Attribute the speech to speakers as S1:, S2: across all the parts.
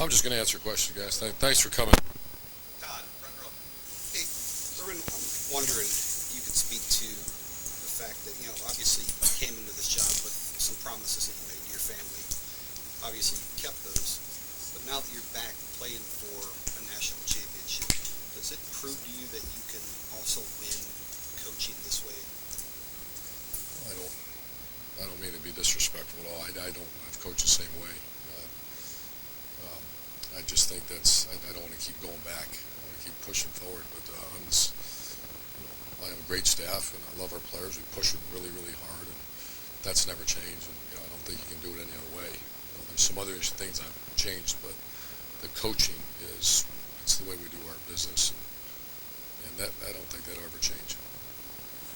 S1: I'm just going to answer questions, guys. Thanks for coming.
S2: Todd, front row. Hey, Urban, I'm wondering if you could speak to the fact that, obviously you came into this job with some promises that you made to your family. Obviously you kept those. But now that you're back playing for a national championship, does it prove to you that you can also win coaching this way?
S1: I don't mean to be disrespectful at all. I've coached the same way. I just think I don't want to keep going back. I want to keep pushing forward. But I have a great staff, and I love our players. We push them really, really hard, and that's never changed. And I don't think you can do it any other way. There's some other things I've changed, but the coaching it's the way we do our business, and that I don't think that'll ever change.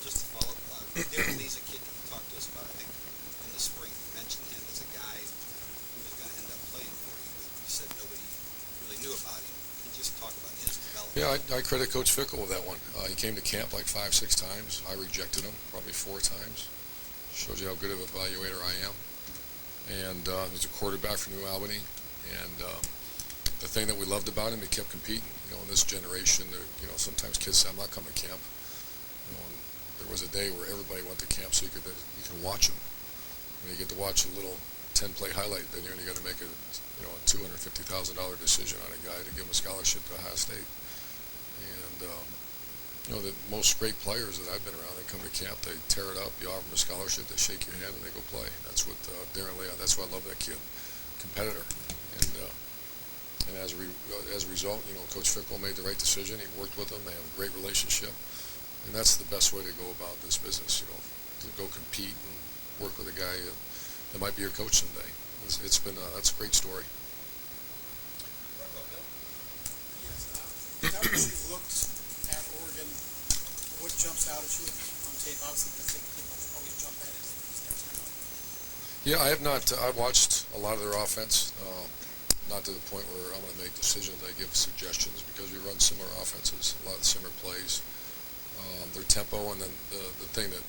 S2: Just to follow up, Darren Lee's a kid that you talked to us about, I think, in the spring. You mentioned him as a guy who was going to end up playing for you, but you said nobody really knew about him. Can you just talk about his development?
S1: Yeah, I credit Coach Fickle with that one. He came to camp like 5-6 times. I rejected him probably 4 times. Shows you how good of an evaluator I am. And he's a quarterback from New Albany. And the thing that we loved about him, he kept competing. In this generation, sometimes kids say, I'm not coming to camp. And there was a day where everybody went to camp so you can watch them. You get to watch a little 10-play highlight video, and you got to make a $250,000 decision on a guy to give him a scholarship to Ohio State. And the most great players that I've been around, they come to camp, they tear it up, you offer them a scholarship, they shake your hand, and they go play. That's what Darren Lee. That's why I love that kid, competitor. And as a result, Coach Fickle made the right decision. He worked with them. They have a great relationship, and that's the best way to go about this business. To go compete and work with a guy that might be your coach someday. It's been that's a great story.
S3: Now that you've looked at Oregon, what jumps out at you on tape? Obviously, the thing people always jump at is their talent.
S1: Yeah, I have not. I've watched a lot of their offense. Not to the point where I'm going to make decisions. I give suggestions because we run similar offenses, a lot of similar plays. Their tempo, and then the thing that,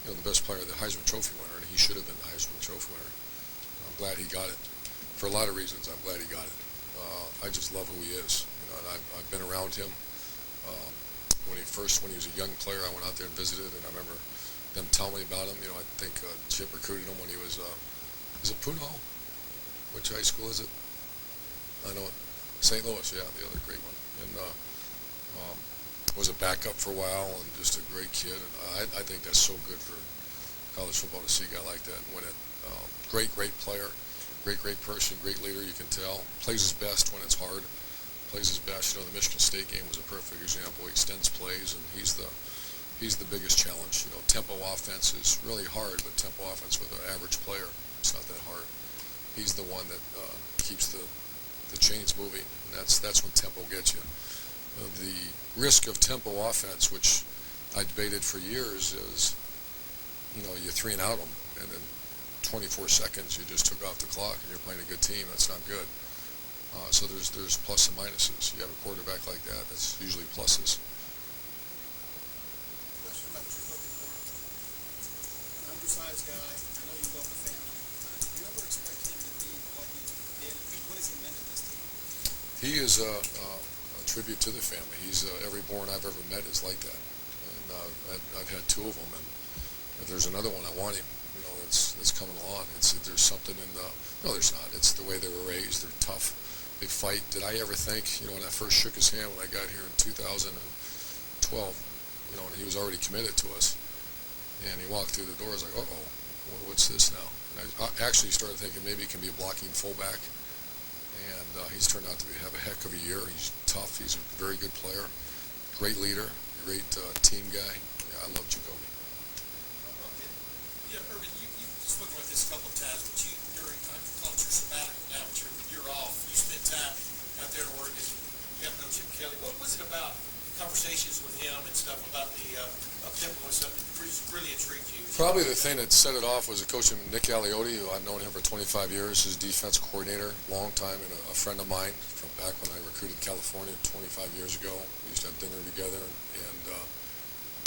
S1: the best player, the Heisman Trophy winner, and he should have been the Heisman Trophy winner. I'm glad he got it. For a lot of reasons, I'm glad he got it. I just love who he is. And I've been around him. When he was a young player, I went out there and visited, and I remember them telling me about him. I think Chip recruited him when he was, is it Puno? Which high school is it? I know it. St. Louis, yeah, the other great one. And was a backup for a while and just a great kid. And I think that's so good for college football to see a guy like that win it. Great player, great person, great leader, you can tell. Plays his best when it's hard. Plays his best. The Michigan State game was a perfect example. He extends plays, and he's the biggest challenge. Tempo offense is really hard, but tempo offense with an average player, it's not that hard. He's the one that keeps the chains moving, and that's when tempo gets you. The risk of tempo offense, which I debated for years, is you 3 and out them, and then 24 seconds you just took off the clock, and you're playing a good team. That's not good. So there's plus and minuses. You have a quarterback like that, that's usually pluses.
S3: Question about your looking for an undersized guy. I know you love the family. Did you ever expect him to be what he did? What has he meant to this team?
S1: He is a tribute to the family. He's every born I've ever met is like that, and I've had 2 of them. And if there's another one, I want him. That's coming along. There's something in the. No, there's not. It's the way they were raised. They're tough. They fight. Did I ever think? When I first shook his hand when I got here in 2012, and he was already committed to us, and he walked through the door. I was like, uh-oh, what's this now? And I actually started thinking maybe he can be a blocking fullback. And he's turned out to have a heck of a year. He's tough. He's a very good player, great leader, great team guy. Yeah, I love Jacoby.
S4: Yeah, Urban, you've spoken about this a couple of times, but during culture sabbatical now, but you're off. You spent time out there in Oregon. You got to know Chip Kelly. What was it about conversations with him and stuff about the tempo and stuff that really intrigued you?
S1: Probably the thing that set it off was a coach named Nick Aliotti, who I've known him for 25 years, his defense coordinator, long time, and a friend of mine from back when I recruited California 25 years ago. We used to have dinner together,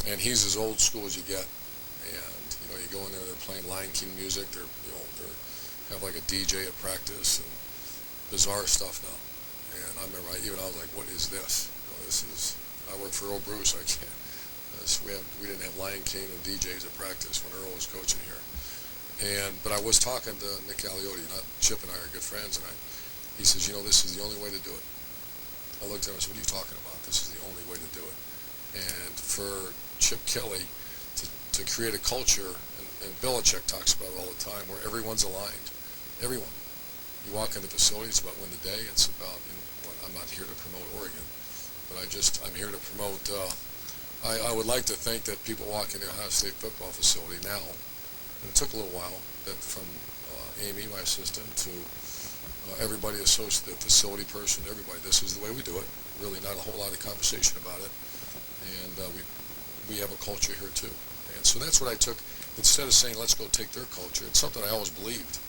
S1: and he's as old school as you get. And you go in there, they're playing Lion King music. They have like a DJ at practice, and bizarre stuff now. And I remember I was like, what is this? I work for Earl Bruce. I can't. We didn't have Lion King and DJs at practice when Earl was coaching here. But I was talking to Nick Aliotti, Chip and I are good friends, and he says, this is the only way to do it. I looked at him and said, what are you talking about? This is the only way to do it. And for Chip Kelly to create a culture, and Belichick talks about it all the time, where everyone's aligned. Everyone. You walk in the facility, it's about win the day. It's about, I'm not here to promote Oregon, but I'm here to promote, I would like to think that people walk in the Ohio State football facility now, and it took a little while, that from Amy, my assistant, to everybody associated, the facility person, everybody, this is the way we do it. Really not a whole lot of conversation about it. And we have a culture here too. And so that's what I took, instead of saying, let's go take their culture, it's something I always believed.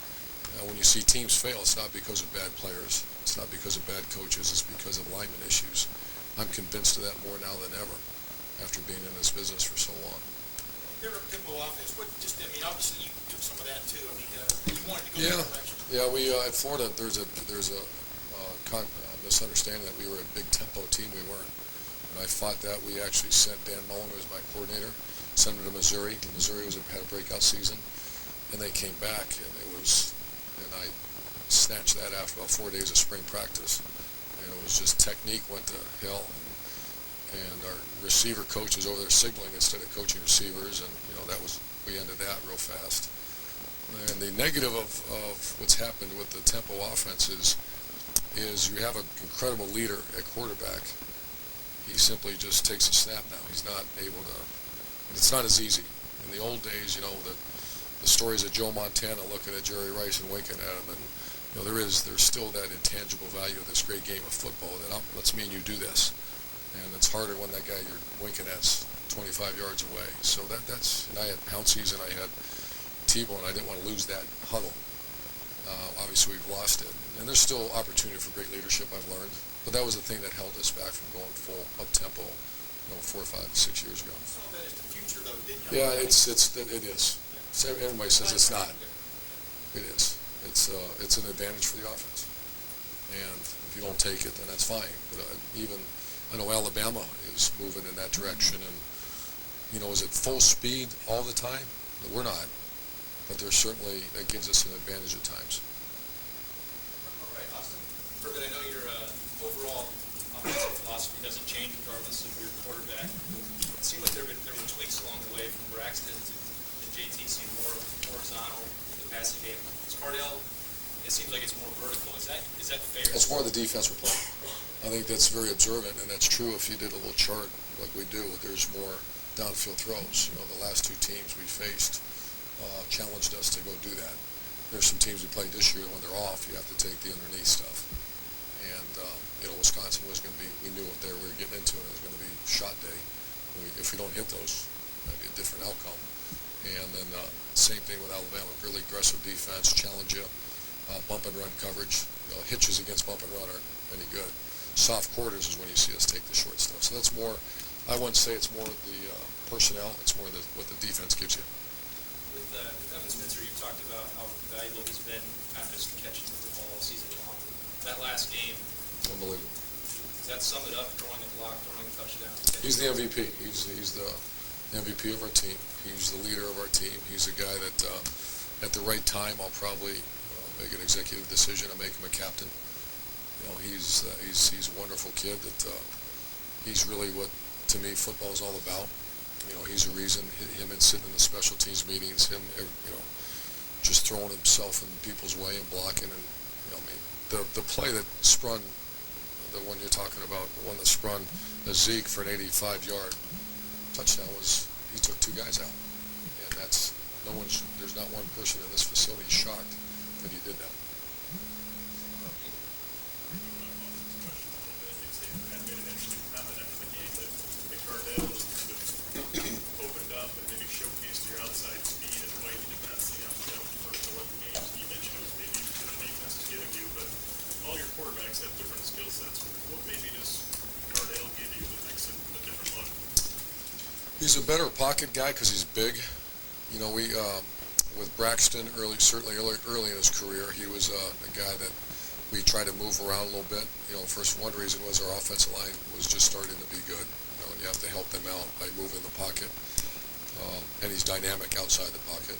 S1: When you see teams fail, it's not because of bad players. It's not because of bad coaches. It's because of alignment issues. I'm convinced of that more now than ever after being in this business for so long.
S4: Your tempo offense, obviously you took some of that too. You wanted to go
S1: Yeah.
S4: that direction.
S1: Yeah, we at Florida, there's a misunderstanding that we were a big tempo team. We weren't. And I fought that. We actually sent Dan Mullen, who was my coordinator, sent him to Missouri. Missouri had a breakout season, and they came back, and I snatched that after about 4 days of spring practice. And it was just technique went to hell. And our receiver coach was over there signaling instead of coaching receivers, and we ended that real fast. And the negative of what's happened with the tempo offense is you have an incredible leader at quarterback. He simply just takes a snap now. He's not able to. It's not as easy. In the old days, the stories of Joe Montana looking at Jerry Rice and winking at him, and there's still that intangible value of this great game of football that lets me and you do this. And it's harder when that guy you're winking at's 25 yards away. So and I had Pouncies and I had T-Bone. I didn't want to lose that huddle. Obviously, we've lost it. And there's still opportunity for great leadership, I've learned. But that was the thing that held us back from going full up-tempo, 4, 5, 6 years ago.
S4: Some of that is the future, though, didn't you?
S1: Yeah, it is. Everybody says it's not. It is. It's an advantage for the offense. And if you don't take it, then that's fine. But I know Alabama is moving in that direction, and is it full speed all the time? No, we're not, but there's certainly that gives us an advantage at times.
S4: All right, Austin. Urban, I know your overall offensive philosophy doesn't change regardless of your quarterback. It seemed like there were tweaks along the way from Braxton to JT, seemed more horizontal in the passing game. Cardell, it seems like it's more vertical. Is that fair?
S1: It's more the defense we're playing. I think that's very observant, and that's true if you did a little chart like we do. There's more downfield throws. The last two teams we faced challenged us to go do that. There's some teams we played this year when they're off, you have to take the underneath stuff. And Wisconsin was going to be. We knew what we were getting into, and it was going to be shot day. If we don't hit those, that'd be a different outcome. And then same thing with Alabama, really aggressive defense, challenge you, bump and run coverage. Hitches against bump and run aren't any good. Soft quarters is when you see us take the short stuff. So that's more, I wouldn't say it's more the personnel, it's more what the defense gives you.
S4: With Evan Spencer, you talked about how valuable he's been after catching the football all season long. That last game,
S1: Unbelievable.
S4: Does that sum it up, throwing a block, throwing a touchdown?
S1: He's the MVP. He's the MVP of our team. He's the leader of our team. He's a guy that at the right time I'll probably make an executive decision and make him a captain. He's a wonderful kid that he's really what to me football is all about. He's a reason. Him and sitting in the special teams meetings, him just throwing himself in people's way and blocking, and the play that sprung, the one you're talking about, the one that sprung Zeke for an 85-yard touchdown was he took two guys out, and there's not one person in this facility shocked that he did that.
S5: Opened up and maybe showcased your outside speed in a way you did not see on film for 11 games. You mentioned it was maybe the defense is giving you, but all your quarterbacks have different skill sets. What maybe does Cardell give you that makes it a different look?
S1: He's a better pocket guy because he's big. With Braxton certainly early in his career, he was a guy that we try to move around a little bit. First one reason was our offensive line was just starting to be good. And you have to help them out by moving the pocket. And he's dynamic outside the pocket.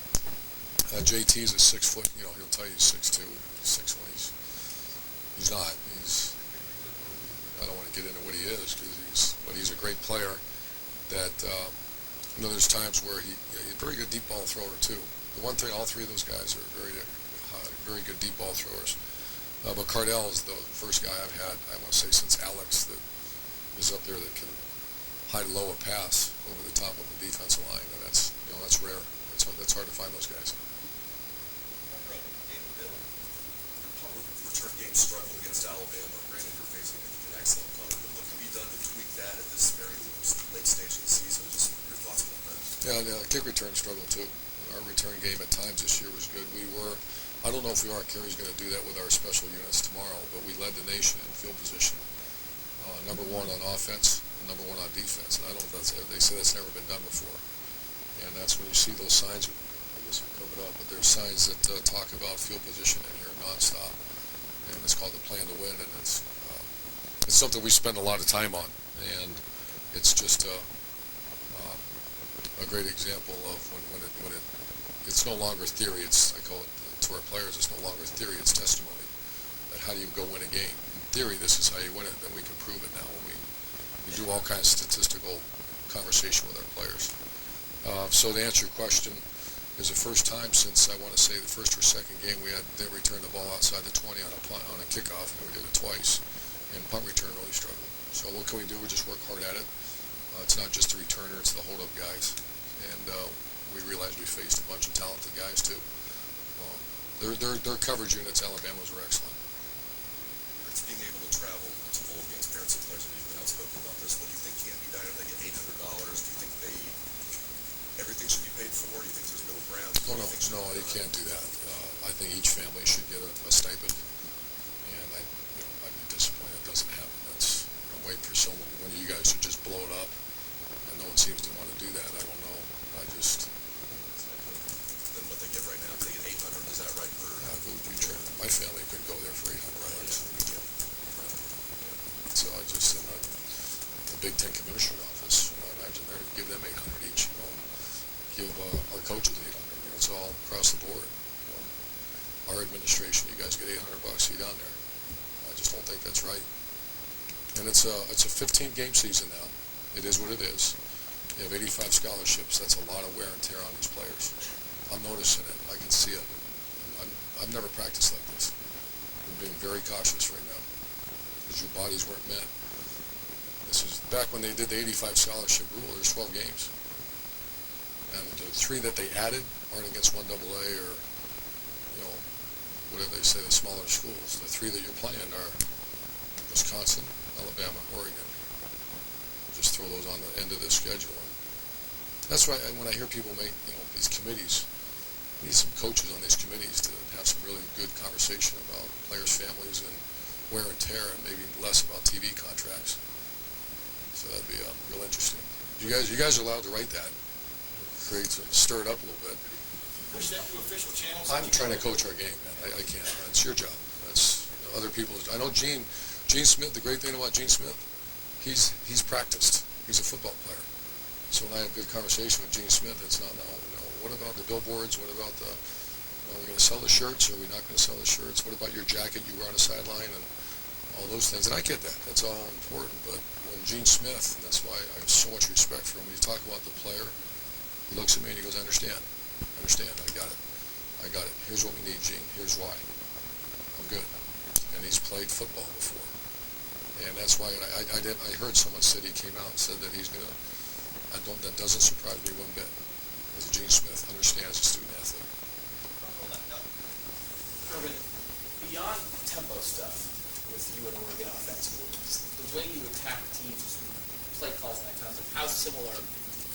S1: JT's a 6 foot. He'll tell you he's 6'2", 6'1". He's not. I don't want to get into what he is but he's a great player. That there's times where he's a very good deep ball thrower too. The one thing, all three of those guys are very good deep ball throwers. But Cardell is the first guy I've had, I want to say, since Alex, that is up there that can high low a pass over the top of the defensive line, and that's rare. That's hard to find those guys.
S6: Return game struggle against Alabama. Granted, you're facing an excellent opponent, but what can be done to tweak that at this very late stage of the season? Just your thoughts about that.
S1: Yeah, the kick return struggle too. Our return game at times this year was good. I don't know if we are. Kerry's going to do that with our special units tomorrow, but we led the nation in field position. Number one on offense, and number one on defense. And I don't know if they say that's never been done before. And that's when you see those signs. I guess we'll cover it up, but there's signs that talk about field position in here nonstop. And it's called the plan to win, and it's something we spend a lot of time on, and it's just a great example of when it's no longer theory. I call it to our players. It's no longer theory. It's testimony. That how do you go win a game? In theory, this is how you win it. Then we can prove it now. We do all kinds of statistical conversation with our players. So to answer your question. It was the first time since, I want to say, the first or second game they returned the ball outside the 20 on a kickoff, and we did it twice. And punt return really struggled. So what can we do? We just work hard at it. It's not just the returner; it's the hold-up guys. And we realized we faced a bunch of talented guys too. Their coverage units, Alabama's, were excellent.
S6: It's being able to travel to bowl games. Parents and players have been outspoken about this. What do you think can be done? If they get $800, do you think everything should be paid for? Do you think there's middle ground?
S1: No, you can't do that. I think each family should get a stipend, and I'd be disappointed if it doesn't happen. I'm waiting for someone. One of you guys should just blow it up, and no one seems to want to do that. I don't know.
S6: Then what they get right now, they get $800. Is that right for?
S1: My family could go there for $800. So I just in the Big Ten Commissioner office, I imagine they give them $800 each. Give our coaches $800. It's all across the board. Our administration, you guys get $800 to get down there. I just don't think that's right. And it's a 15-game season now. It is what it is. You have 85 scholarships. That's a lot of wear and tear on these players. I'm noticing it. I can see it. I've never practiced like this. We're being very cautious right now because your bodies weren't meant. This is back when they did the 85 scholarship rule. There's 12 games. And the 3 that they added aren't against 1AA or, whatever they say, the smaller schools. The 3 that you're playing are Wisconsin, Alabama, Oregon. Just throw those on the end of the schedule. And that's why when I hear people make, these committees, we need some coaches on these committees to have some really good conversation about players' families and wear and tear, and maybe less about TV contracts. So that'd be real interesting. You guys are allowed to write that. Stir it up a little bit.
S4: Push that to official channels.
S1: I'm trying to coach our game, man. I can't. It's your job. That's other people's. I know Gene Smith. The great thing about Gene Smith, he's practiced. He's a football player. So when I have good conversation with Gene Smith, it's not what about the billboards? What about the? Are we going to sell the shirts? Or are we not going to sell the shirts? What about your jacket you wear on the sideline and all those things? And I get that. That's all important. But when Gene Smith, and that's why I have so much respect for him. When you talk about the player. He looks at me and he goes, I understand, I got it. Here's what we need, Gene. Here's why. I'm good. And he's played football before. And that's why I heard someone said he came out and said that he's going to, that doesn't surprise me one bit. Because Gene Smith understands the student athlete.
S7: Urban, beyond tempo stuff with you and Oregon offensively, the way you attack teams, play calls and that kind of stuff, how similar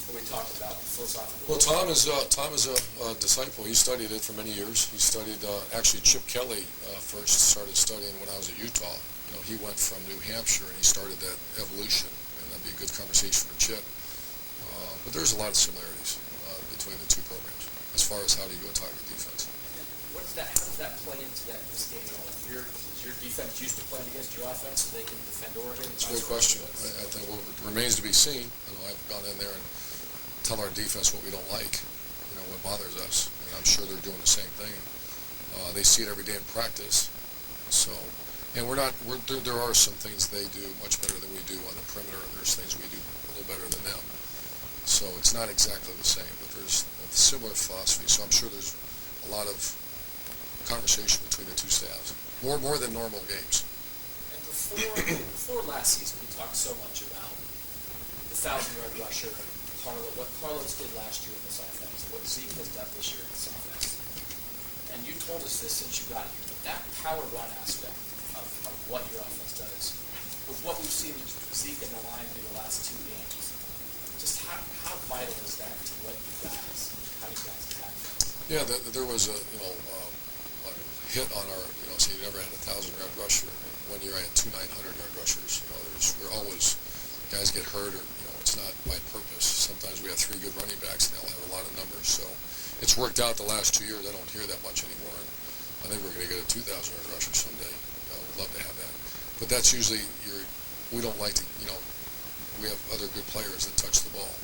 S7: what we talked about philosophically?
S1: Well, Tom is a disciple. He studied it for many years. He studied, actually Chip Kelly first started studying when I was at Utah. He went from New Hampshire and he started that evolution, and that'd be a good conversation with Chip. But there's a lot of similarities between the two programs as far as how do you go attack the defense.
S7: And how does does that play into this game at all? Is your defense used to playing against your offense so they can defend Oregon?
S1: It's a good question. I think what remains to be seen. I've gone in there and tell our defense what we don't like, what bothers us, and I'm sure they're doing the same thing. They see it every day in practice. So, and there are some things they do much better than we do on the perimeter, and there's things we do a little better than them. So it's not exactly the same, but there's a similar philosophy. So I'm sure there's a lot of conversation between the two staffs, more than normal games.
S7: And before last season, we talked so much about the 1,000-yard rusher, what Carlos did last year in this offense, what Zeke has done this year in this offense. And you told us this since you got here, but that power run aspect of what your offense does, with what we've seen Zeke and the line do the last two games, just how vital is that to what you guys, how you guys attack?
S1: Yeah, there was a hit on our, so you never had a 1,000-yard rusher. One year I had 2 900-yard rushers. We're always, guys get hurt or, it's not by purpose. Sometimes we have 3 good running backs and they'll have a lot of numbers. So it's worked out the last 2 years. I don't hear that much anymore. And I think we're going to get a 2,000-yard rusher someday. We'd love to have that. But that's usually we don't like to, we have other good players that touch the ball.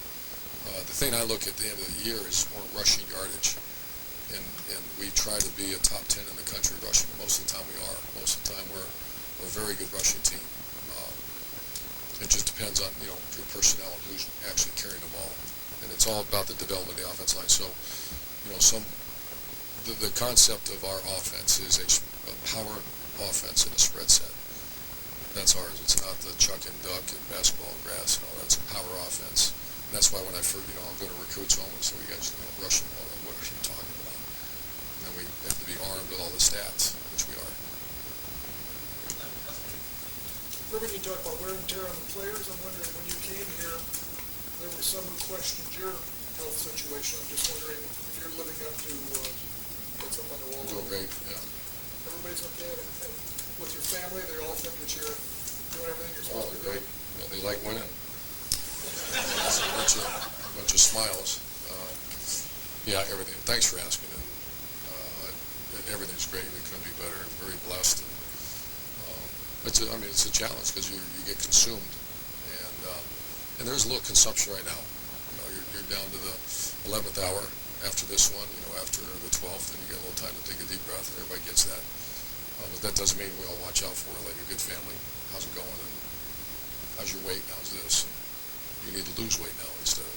S1: The thing I look at the end of the year is more rushing yardage. And we try to be a top 10 in the country rushing. Most of the time we are. Most of the time we're a very good rushing team. It just depends on, your personnel and who's actually carrying the ball. And it's all about the development of the offense line. So, the concept of our offense is a power offense in a spread set. That's ours. It's not the chuck and duck and basketball and grass and all that. It's a power offense. And that's why when I first, I'm going to recruits home and say, you guys, rush the ball. What are you talking about? And then we have to be armed with all the stats, which we are.
S8: Urban, you talk about wear and tear on the players. I'm wondering, when you came here, there were some who questioned your health situation. I'm just wondering if you're living up to what's up on the wall.
S1: Doing great, yeah.
S8: Everybody's okay? And with your family, they all think that you're doing everything you're supposed to be
S1: They're great.
S8: doing?
S1: Yeah, they like winning. It's a bunch of smiles. Yeah, everything. Thanks for asking. And everything's great. It couldn't be better. I'm very blessed. And, it's a challenge because you get consumed, and there's a little consumption right now. You're down to the 11th hour after this one. After the 12th, and you get a little time to take a deep breath. And everybody gets that, but that doesn't mean we all watch out for it. Like a good family, how's it going? And how's your weight? How's this? And you need to lose weight now instead of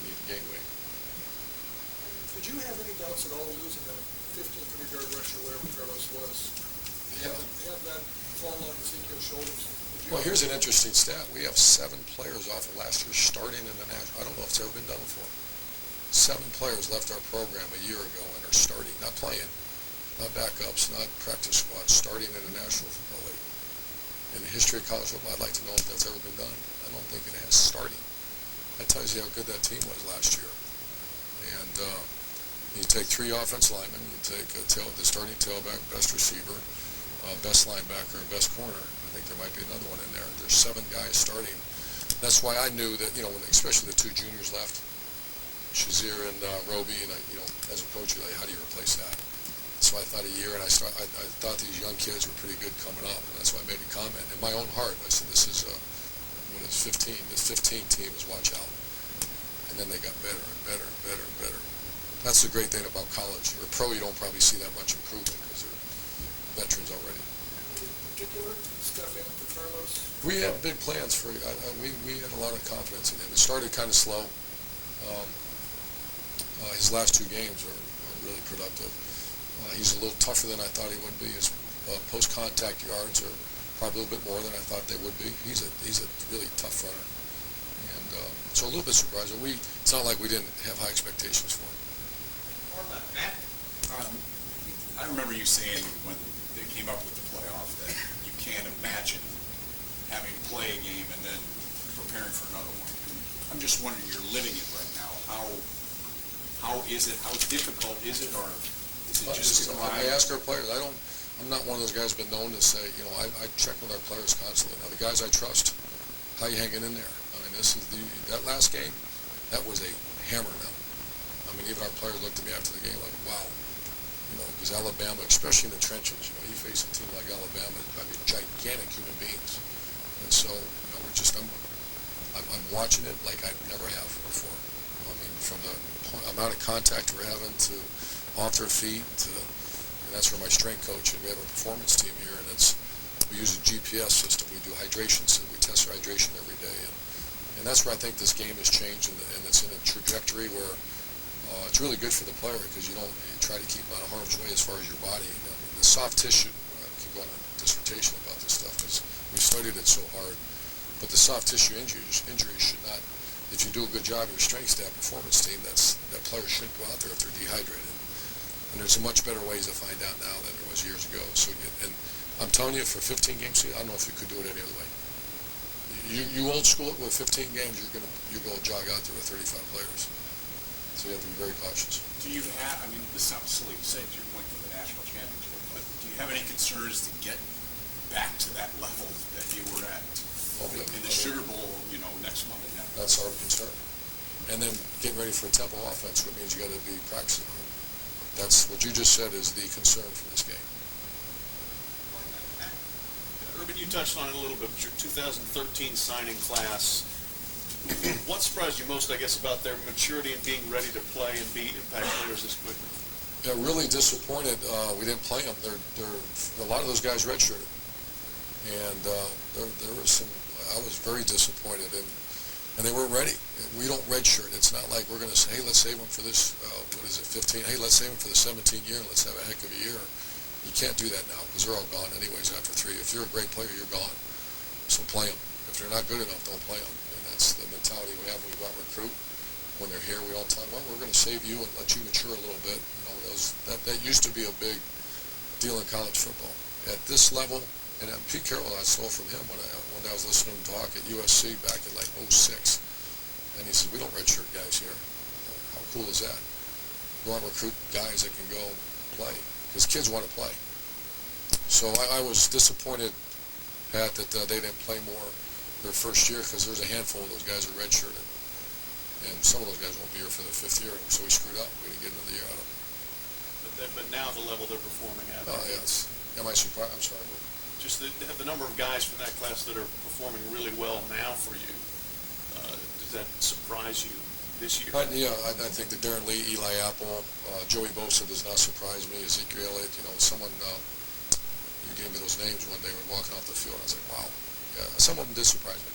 S1: you need to gain weight.
S8: Did you have any doubts at all losing a 1,500-yard rusher, wherever Carlos was?
S1: Yeah.
S8: Have that fall on Ezekiel's shoulders?
S1: Well, here's an interesting stat. We have 7 players off of last year starting in the national. I don't know if it's ever been done before. 7 players left our program a year ago and are starting, not playing, not backups, not practice squads, starting in the National Football League. In the history of college football, I'd like to know if that's ever been done. I don't think it has. Starting. That tells you how good that team was last year. And you take 3 offense linemen, you take the starting tailback, best receiver, best linebacker, and best corner. I think there might be another one in there. There's 7 guys starting. That's why I knew that, especially the 2 juniors left, Shazier and Roby, and as a coach, you're like, how do you replace that? So I thought a year, and I thought these young kids were pretty good coming up, and that's why I made a comment. In my own heart, I said, this is, when it's 15, this 15 team is watch out. And then they got better and better and better and better. That's the great thing about college. Or pro, you don't probably see that much improvement because they're veterans already.
S8: Any particular step in for Carlos?
S1: We have big plans for. We had a lot of confidence in him. It started kind of slow. His last 2 games are really productive. He's a little tougher than I thought he would be. His post-contact yards are probably a little bit more than I thought they would be. He's a really tough runner, and so a little bit surprising. It's not like we didn't have high expectations for him.
S9: I remember you saying when they came up with the playoff that you can't imagine having to play a game and then preparing for another one. And I'm just wondering, you're living it right now. How is it? How difficult is it, or is it just?
S1: I ask our players. I'm not one of those guys who's been known to say. I check with our players constantly. Now the guys I trust, how you hanging in there? I mean, that last game, that was a hammer. Now, I mean, even our players looked at me after the game like, wow. because Alabama, especially in the trenches, he faced a team like Alabama, gigantic human beings. And so, I'm watching it like I never have before. I mean, from the amount of contact we're having to off their feet, and that's where my strength coach, and we have a performance team here, and we use a GPS system. We do hydration, so we test our hydration every day, and that's where I think this game has changed, and it's in a trajectory where it's really good for the player because you try to keep out of harm's way as far as your body. The soft tissue, I could go on a dissertation about this stuff because we've studied it so hard, but the soft tissue injuries should not, if you do a good job of your strength staff performance team, that player shouldn't go out there if they're dehydrated. And there's much better ways to find out now than there was years ago. So, and I'm telling you, for 15 games, I don't know if you could do it any other way. You old school it with 15 games, you go jog out there with 35 players. So you have to be very cautious.
S9: Do you have, I mean, this sounds silly to say, you're going to the national championship, but do you have any concerns to get back to that level that you were at in the Sugar Bowl, next Monday night?
S1: That's our concern. And then getting ready for a tempo offense, which means you got to be practicing. That's what you just said is the concern for this game.
S10: Urban, you touched on it a little bit, but your 2013 signing class, what surprised you most, I guess, about their maturity and being ready to play and be impact players this quickly?
S1: Yeah, really disappointed we didn't play them. A lot of those guys redshirted. And there was some, I was very disappointed, and they weren't ready. We don't redshirt. It's not like we're going to say, hey, let's save them for this, 15? Hey, let's save them for the 17 year, and let's have a heck of a year. You can't do that now because they're all gone anyways after 3. If you're a great player, you're gone. So play them. If they're not good enough, don't play them. And that's the mentality we have when we go out and recruit. When they're here, we don't tell them, well, we're going to save you and let you mature a little bit. That used to be a big deal in college football. At this level, and Pete Carroll, I stole from him when I was listening to him talk at USC back in like 06. And he said, we don't redshirt guys here. How cool is that? Go out and recruit guys that can go play. Because kids want to play. So I was disappointed, Pat, that they didn't play more their first year because there's a handful of those guys who redshirted. And some of those guys won't be here for their 5th year, so we screwed up. We didn't get another year out of them.
S10: But now the level they're performing at.
S1: Oh, yes. Am I surprised? I'm sorry.
S10: Just the number of guys from that class that are performing really well now for you, does that surprise you this year?
S1: I think that Darren Lee, Eli Apple, Joey Bosa does not surprise me. Ezekiel Elliott, someone, you gave me those names when they were walking off the field. I was like, wow. Yeah, some of them did surprise me.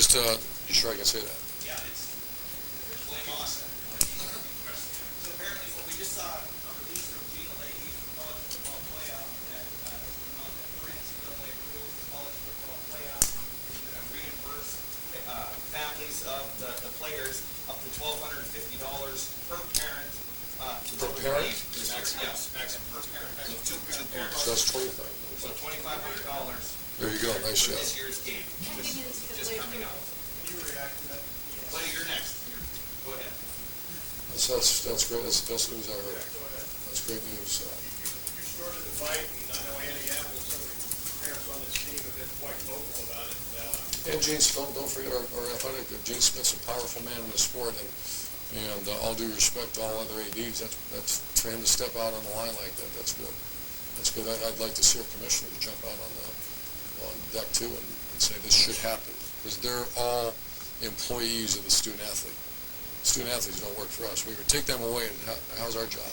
S1: You sure I can say that?
S11: Yeah, it's flame on. So apparently, what we just saw a release from Gina Leahy from college football playoff that per NCAA rules, college football playoff is going to reimburse families of the players up to $1,250 per parent to go to the game. Yes, per parent. Two parents.
S1: So that's 25.
S11: So $2,500.
S1: There you go. Nice
S11: for
S1: shot.
S11: this year's game. Just coming up.
S3: Can you react to that?
S11: Buddy, you're next. Go ahead.
S1: That's great. That's the best news I heard.
S3: Go ahead.
S1: That's great news.
S3: You started the fight, and I know Andy Apple and some of the parents on this team have been quite vocal about it.
S1: And Gene, don't forget our athletic. Gene Smith's a powerful man in the sport, and all due respect to all other ADs, that's for him to step out on the line like that. That's good. That's good. I'd like to see our commissioner jump out on deck too and say this should happen because they're all employees of the student athlete. Student athletes don't work for us. We would take them away, and how's our job?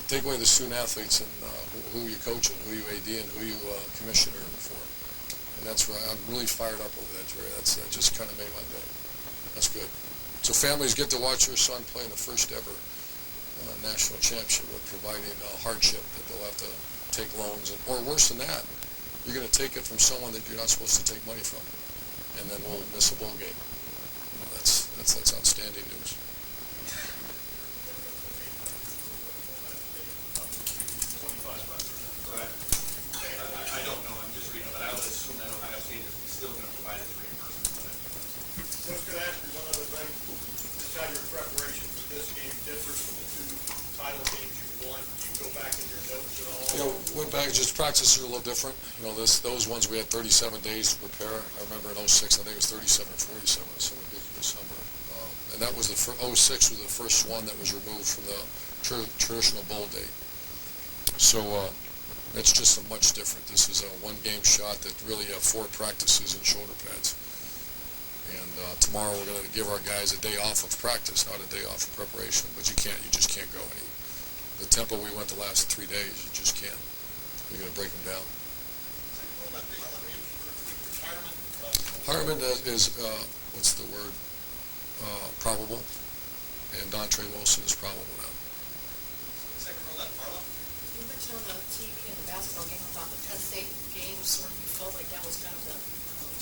S1: Take away the student athletes and who you coach and who you AD and who you commissioner for. And that's where I'm really fired up over that, Jerry. That just kind of made my day. That's good. So families get to watch their son play in the first ever national championship with providing hardship that they'll have to take loans, or worse than that, you're going to take it from someone that you're not supposed to take money from, and then we'll miss a bowl game. That's outstanding news.
S11: I don't know, I'm just reading, but I would assume that Ohio State is still going to provide its reimbursement for that.
S3: I was going to ask you one other thing. Just how your
S4: title games you won? Do you go back in your notes at all?
S1: You know, went back, just practices are a little different. You know, those ones we had 37 days to prepare. I remember in '06, I think it was 37 or 47, some ridiculous number. And that was '06 was the first one that was removed from the traditional bowl date. So it's just a much different. This is a one-game shot that really have 4 practices and shoulder pads. And tomorrow we're going to give our guys a day off of practice, not a day off of preparation. But you just can't go any. The tempo we went the last 3 days, you just can't. You're going to break them down. Hireman is, what's the word, probable, and Dontre Wilson is probable now.
S11: Second roll up, Marla.
S12: You mentioned on the TV and the basketball game about the Penn State game, sort of you felt like that was kind of the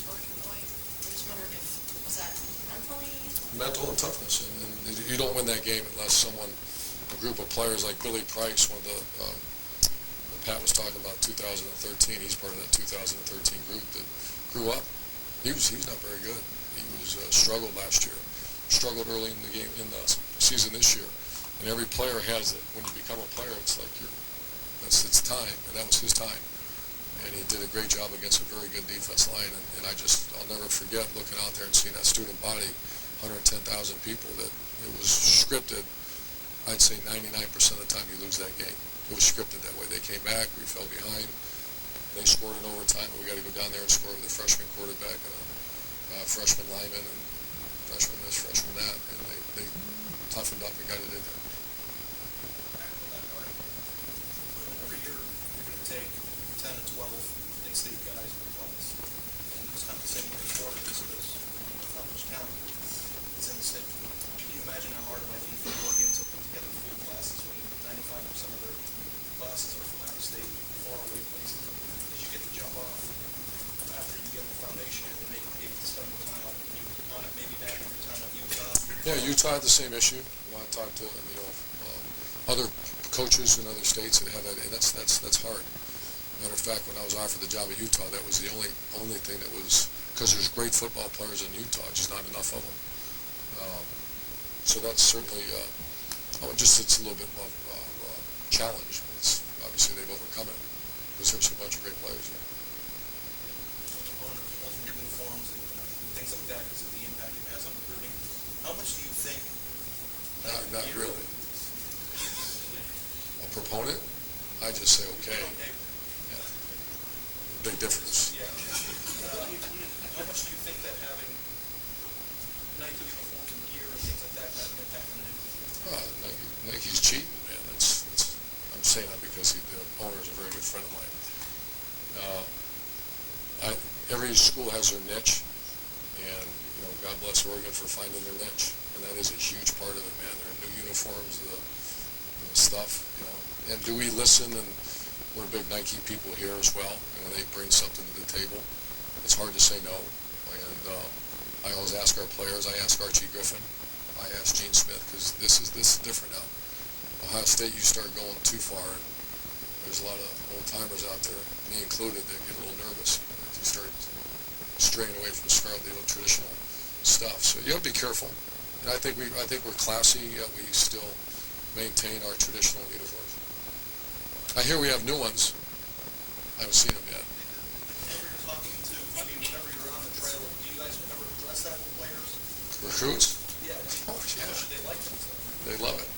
S12: turning point. I just wondered if, was that mentally?
S1: Mental and toughness, and you don't win that game unless a group of players like Billy Price, one of the Pat was talking about 2013. He's part of that 2013 group that grew up. He was not very good. He was struggled last year, struggled early in the game in the season this year. And every player has it. When you become a player, it's like it's time, and that was his time. And he did a great job against a very good defense line. And I'll never forget looking out there and seeing that student body, 110,000 people, that it was scripted. I'd say 99% of the time you lose that game. It was scripted that way. They came back, we fell behind. They scored in overtime, but we got to go down there and score with a freshman quarterback and a freshman lineman and freshman this, freshman that. And they toughened up and got it in there.
S13: Every year, you're going to take 10 to 12 in-state guys in the class. And it's not the same way for it just because of how much talent is in the state. Can you imagine how hard it might be for Oregon to put together full classes when 95% of their classes are from out of state, far away places? Because you get to jump off after you get the foundation and maybe spend more time on it, maybe back in your time at Utah.
S1: Yeah, Utah had the same issue. I talked to other coaches in other states that have that, and that's hard. Matter of fact, when I was offered the job at Utah, that was the only thing that was, because there's great football players in Utah, just not enough of them. So that's certainly it's a little bit more challenge. It's obviously they've overcome it because there's a bunch of great players here.
S13: Ultimate uniforms and things like that because of the impact it has on recruiting. How much do you think?
S1: Not really. A proponent? I just say okay. Yeah. Big difference.
S13: Yeah. How much do you think that having Nike uniforms and gear and things like that have an impact on it?
S1: Nike's cheating, man. I'm saying that because the owner is a very good friend of mine. Every school has their niche, and God bless Oregon for finding their niche, and that is a huge part of it, man. Their new uniforms, the stuff, And do we listen? And we're big Nike people here as well, and when they bring something to the table, it's hard to say no. And I always ask our players. I ask Archie Griffin. I ask Gene Smith because this is different now. Ohio State, you start going too far, and there's a lot of old timers out there, me included, that get a little nervous. You start straying away from the old traditional stuff. So you have to be careful. And I think we're classy, yet we still maintain our traditional uniforms. I hear we have new ones. I haven't seen them yet.
S13: Whenever you're talking to, whenever you're on the trail, do you guys ever address that with players?
S1: Recruits?
S13: Yeah.
S1: Oh, yeah.
S13: How much do they like that stuff?
S1: They love it.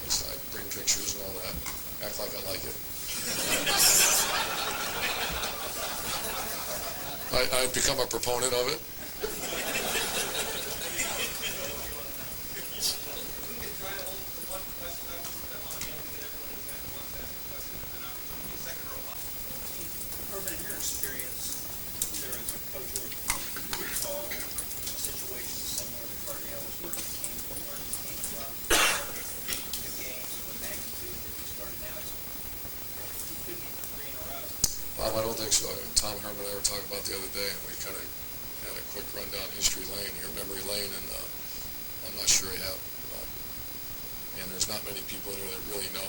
S1: I bring pictures and all that. Act like I like it. I've become a proponent of it.
S11: Urban, in your experience, either as a coach or do you recall a situation similar to Cardale's where he came from the games of a magnitude that he started out? He could be 3 in a row.
S1: Bob, I don't think so. Tom Herman and I were talking about the other day, and we kind of had a quick run down history lane here, memory lane, and I'm not sure I have. And there's not many people in there that really know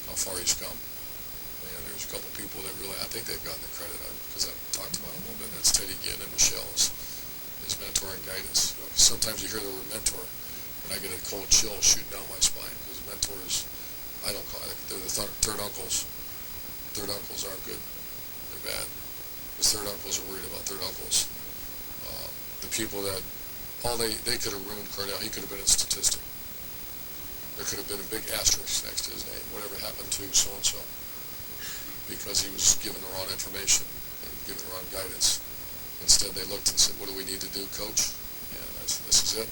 S1: how far he's come. And there's a couple people that really, I think they've gotten the credit because I've talked about him a little bit. That's Teddy Ginn and Michelle, his mentor and guidance. 'Cause sometimes you hear the word mentor, and and I get a cold chill shooting down my spine because mentors, I don't call it, they're the third uncles. Third uncles aren't good. They're bad. Because third uncles are worried about third uncles. The people that, they could have ruined Cardell. He could have been a statistic. There could have been a big asterisk next to his name. Whatever happened to so-and-so. Because he was given the wrong information and given the wrong guidance. Instead, they looked and said, what do we need to do, coach? And I said, this is it,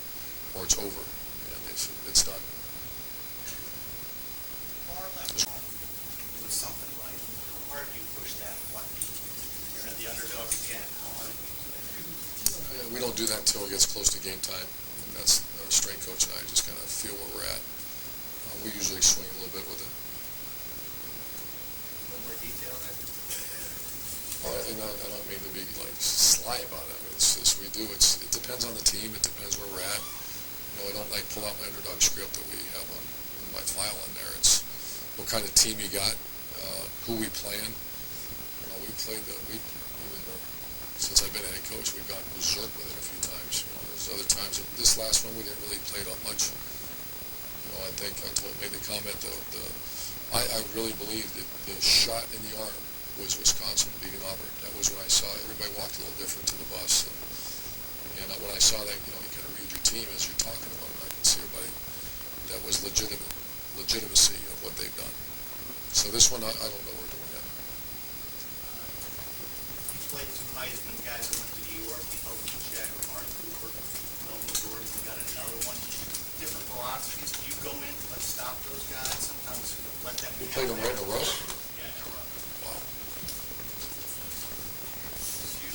S1: or it's over. And they said, it's done.
S13: With something like, how hard do you push that button? You're the underdog again. How hard do you do that?
S1: We don't do that until it gets close to game time. And that's our strength coach and I just kind of feel where we're at. We usually swing a little bit with it.
S13: A little more detail there?
S1: And I don't mean to be like sly about it. I mean, it's just we do. It depends on the team. It depends where we're at. I don't like pull out my underdog script that we have on my file on there. It's what kind of team you got, who we playing. We played since I've been a head coach, we've gone berserk with it a few times. There's other times. This last one we didn't really play it up much. I think I made the comment I really believe that the shot in the arm was Wisconsin beating Auburn. That was when I saw everybody walked a little different to the bus, and when I saw that, you kind of read your team as you're talking about it. I can see everybody that was legitimacy of what they've done. So this one, I don't know we're doing yet.
S13: You played two Heisman guys that went to New York. You held them in check, Amari Cooper, Melvin Gordon. You got another one. Different philosophies. Do you go in, let's stop those guys? Sometimes let them.
S1: We played them right in a row.
S13: Yeah, in a row.
S1: Wow.
S13: Do you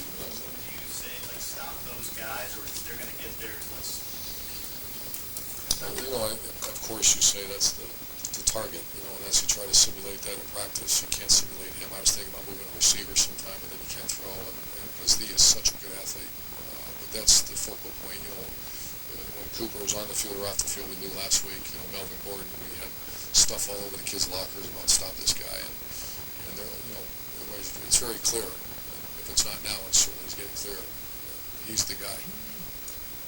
S13: say let's stop those guys, or they're going to get there? Let's.
S1: Of course you say that's the target. And as you try to simulate that in practice, you can't simulate him. I was thinking about moving a receiver sometime, but then you can't throw, and because he is such a good athlete. But that's the focal point. When Cooper was on the field or off the field, we knew last week, Melvin Gordon, we had stuff all over the kids' lockers about stop this guy, and they're, it's very clear. If it's not now, it certainly is getting clear. He's the guy.